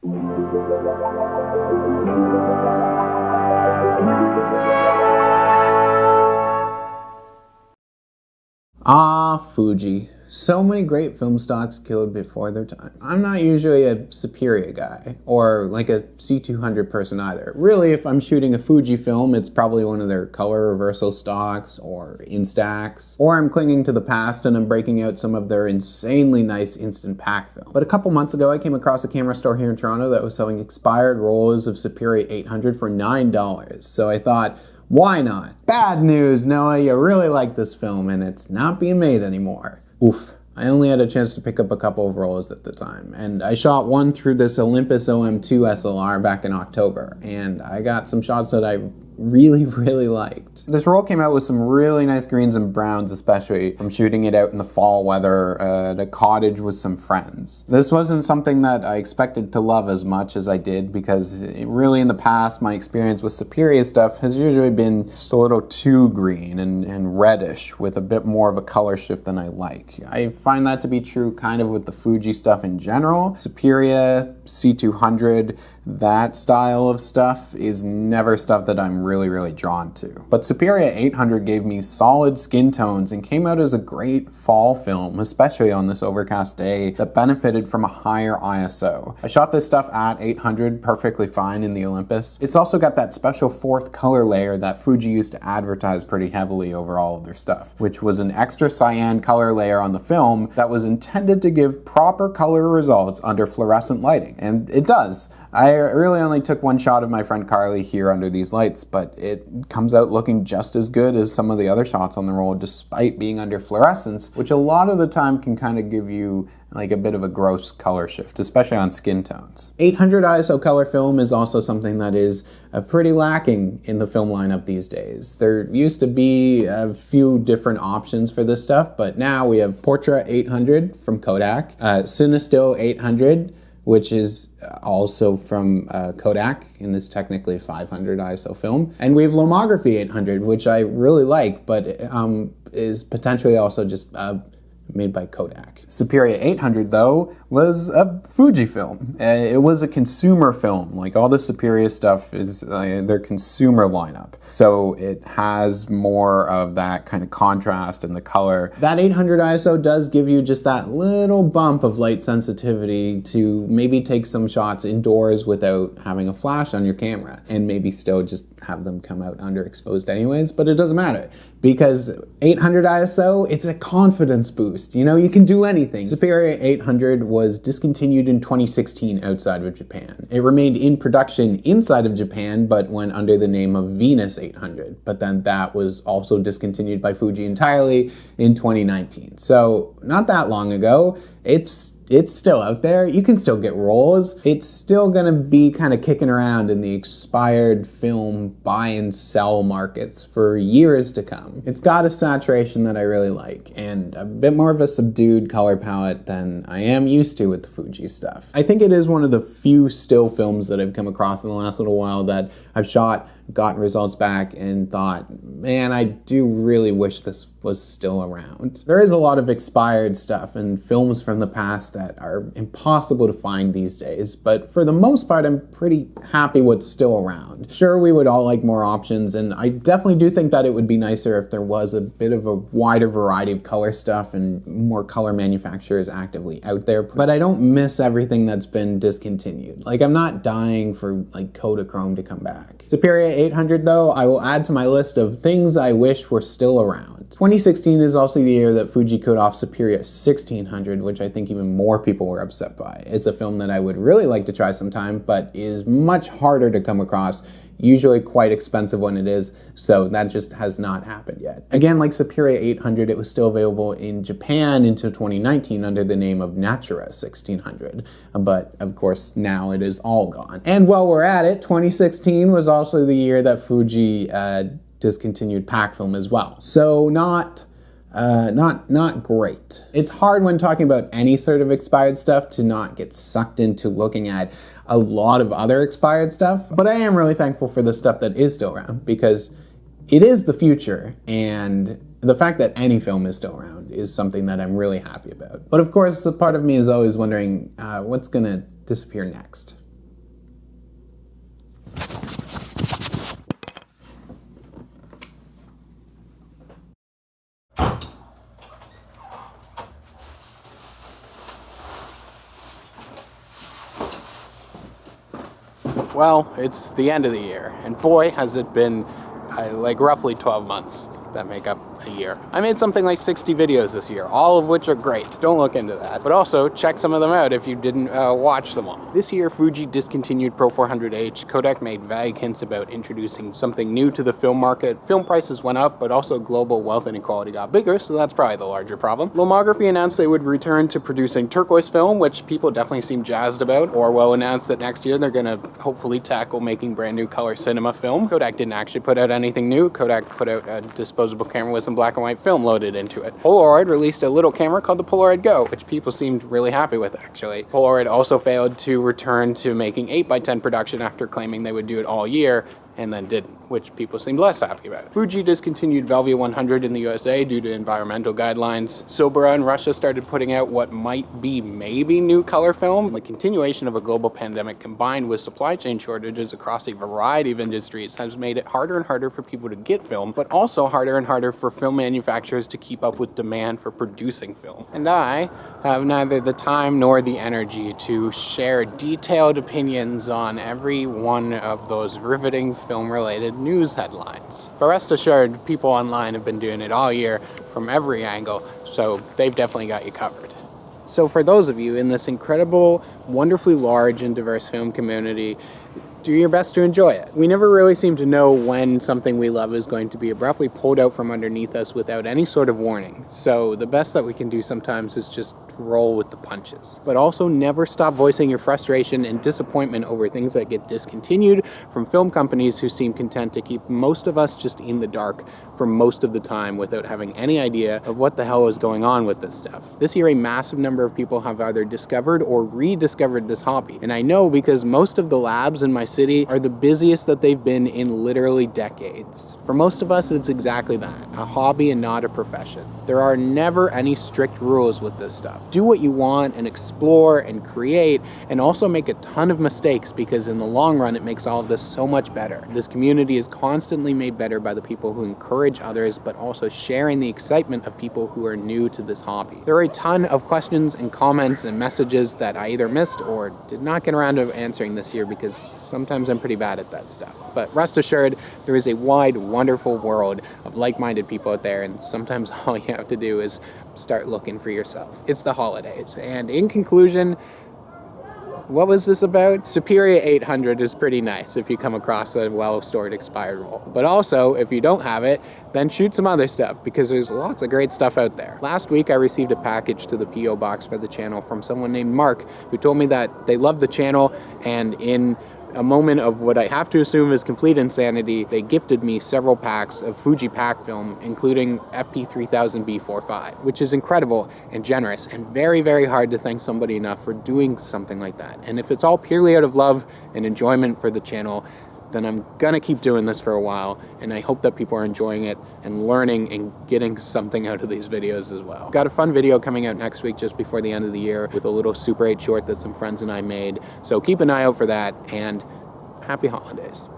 Ah, Fuji. So many great film stocks killed before their time. I'm not usually a SUPERIA guy, or like a C200 person either. Really, if I'm shooting a Fuji film, it's probably one of their color reversal stocks, or Instax, or I'm clinging to the past and I'm breaking out some of their insanely nice instant pack film. But a couple months ago, I came across a camera store here in Toronto that was selling expired rolls of SUPERIA 800 for $9. So I thought, why not? Bad news, Noah, you really like this film and it's not being made anymore. Oof. I only had a chance to pick up a couple of rolls at the time, and I shot one through this Olympus OM2 SLR back in October, and I got some shots that I really liked. This roll came out with some really nice greens and browns, especially from shooting it out in the fall weather at a cottage with some friends. This wasn't something that I expected to love as much as I did, because really in the past my experience with SUPERIA stuff has usually been just a little too green and reddish with a bit more of a color shift than I like. I find that to be true kind of with the Fuji stuff in general. SUPERIA, C200, that style of stuff is never stuff that I'm really drawn to. But SUPERIA 800 gave me solid skin tones and came out as a great fall film, especially on this overcast day that benefited from a higher ISO. I shot this stuff at 800 perfectly fine in the Olympus. It's also got that special fourth color layer that Fuji used to advertise pretty heavily over all of their stuff, which was an extra cyan color layer on the film that was intended to give proper color results under fluorescent lighting. And it does. I really only took one shot of my friend Carly here under these lights, but it comes out looking just as good as some of the other shots on the roll despite being under fluorescence, which a lot of the time can kind of give you like a bit of a gross color shift, especially on skin tones. 800 ISO color film is also something that is pretty lacking in the film lineup these days. There used to be a few different options for this stuff, but now we have Portra 800 from Kodak, Cinestill 800, which is also from Kodak, and is technically 500 ISO film. And we have Lomography 800, which I really like, but is potentially also just made by Kodak. SUPERIA 800, though, was a Fuji film. It was a consumer film. Like all the SUPERIA stuff is their consumer lineup. So it has more of that kind of contrast in the color. That 800 ISO does give you just that little bump of light sensitivity to maybe take some shots indoors without having a flash on your camera, and maybe still just have them come out underexposed anyways, but it doesn't matter. Because 800 ISO, it's a confidence boost. You know, you can do anything. SUPERIA 800 was discontinued in 2016 outside of Japan. It remained in production inside of Japan, but went under the name of Venus 800. But then that was also discontinued by Fuji entirely in 2019. So not that long ago. It's still out there. You can still get rolls. It's still gonna be kind of kicking around in the expired film buy and sell markets for years to come. It's got a saturation that I really like, and a bit more of a subdued color palette than I am used to with the Fuji stuff. I think it is one of the few still films that I've come across in the last little while that I've shot, gotten results back, and thought, man, I do really wish this was still around. There is a lot of expired stuff and films from the past that are impossible to find these days, but for the most part, I'm pretty happy what's still around. Sure, we would all like more options, and I definitely do think that it would be nicer if there was a bit of a wider variety of color stuff and more color manufacturers actively out there, but I don't miss everything that's been discontinued. Like, I'm not dying for like Kodachrome to come back. SUPERIA 800, though, I will add to my list of things I wish were still around. 2016 is also the year that Fuji cut off SUPERIA 1600, which I think even more people were upset by. It's a film that I would really like to try sometime, but is much harder to come across, usually quite expensive when it is, so that just has not happened yet. Again, like SUPERIA 800, it was still available in Japan until 2019 under the name of Natura 1600, but of course now it is all gone. And while we're at it, 2016 was also the year that Fuji discontinued pack film as well. So not great. It's hard when talking about any sort of expired stuff to not get sucked into looking at a lot of other expired stuff, but I am really thankful for the stuff that is still around, because it is the future, and the fact that any film is still around is something that I'm really happy about. But of course, a part of me is always wondering what's gonna disappear next. Well, it's the end of the year, and boy, has it been like roughly 12 months that make up a year. I made something like 60 videos this year, all of which are great. Don't look into that. But also, check some of them out if you didn't watch them all. This year, Fuji discontinued Pro 400H. Kodak made vague hints about introducing something new to the film market. Film prices went up, but also global wealth inequality got bigger, so that's probably the larger problem. Lomography announced they would return to producing turquoise film, which people definitely seem jazzed about. Orwell announced that next year they're gonna hopefully tackle making brand new color cinema film. Kodak didn't actually put out anything new. Kodak put out a disposable camera with some black and white film loaded into it. Polaroid released a little camera called the Polaroid Go, which people seemed really happy with, actually. Polaroid also failed to return to making 8x10 production after claiming they would do it all year, and then didn't, which people seemed less happy about. Fuji discontinued Velvia 100 in the USA due to environmental guidelines. SUPERIA in Russia started putting out what might be maybe new color film. The continuation of a global pandemic combined with supply chain shortages across a variety of industries has made it harder and harder for people to get film, but also harder and harder for film manufacturers to keep up with demand for producing film. And I have neither the time nor the energy to share detailed opinions on every one of those riveting film-related news headlines. But rest assured, people online have been doing it all year from every angle, so they've definitely got you covered. So for those of you in this incredible, wonderfully large and diverse film community, do your best to enjoy it. We never really seem to know when something we love is going to be abruptly pulled out from underneath us without any sort of warning. So the best that we can do sometimes is just roll with the punches. But also never stop voicing your frustration and disappointment over things that get discontinued from film companies who seem content to keep most of us just in the dark for most of the time without having any idea of what the hell is going on with this stuff. This year, a massive number of people have either discovered or rediscovered this hobby. And I know because most of the labs in my city are the busiest that they've been in literally decades. For most of us, it's exactly that, a hobby and not a profession. There are never any strict rules with this stuff. Do what you want and explore and create, and also make a ton of mistakes because in the long run, it makes all of this so much better. This community is constantly made better by the people who encourage others, but also sharing the excitement of people who are new to this hobby. There are a ton of questions and comments and messages that I either missed or did not get around to answering this year because sometimes I'm pretty bad at that stuff. But rest assured, there is a wide, wonderful world of like-minded people out there, and sometimes all you have to do is start looking for yourself. It's the holidays. And in conclusion, what was this about? SUPERIA 800 is pretty nice if you come across a well-stored expired roll. But also, if you don't have it, then shoot some other stuff because there's lots of great stuff out there. Last week, I received a package to the P.O. box for the channel from someone named Mark who told me that they love the channel, and in a moment of what I have to assume is complete insanity, they gifted me several packs of Fuji pack film, including FP3000B45, which is incredible and generous and very, very hard to thank somebody enough for doing something like that. And if it's all purely out of love and enjoyment for the channel, then I'm gonna keep doing this for a while, and I hope that people are enjoying it and learning and getting something out of these videos as well. Got a fun video coming out next week just before the end of the year with a little Super 8 short that some friends and I made, so keep an eye out for that, and happy holidays.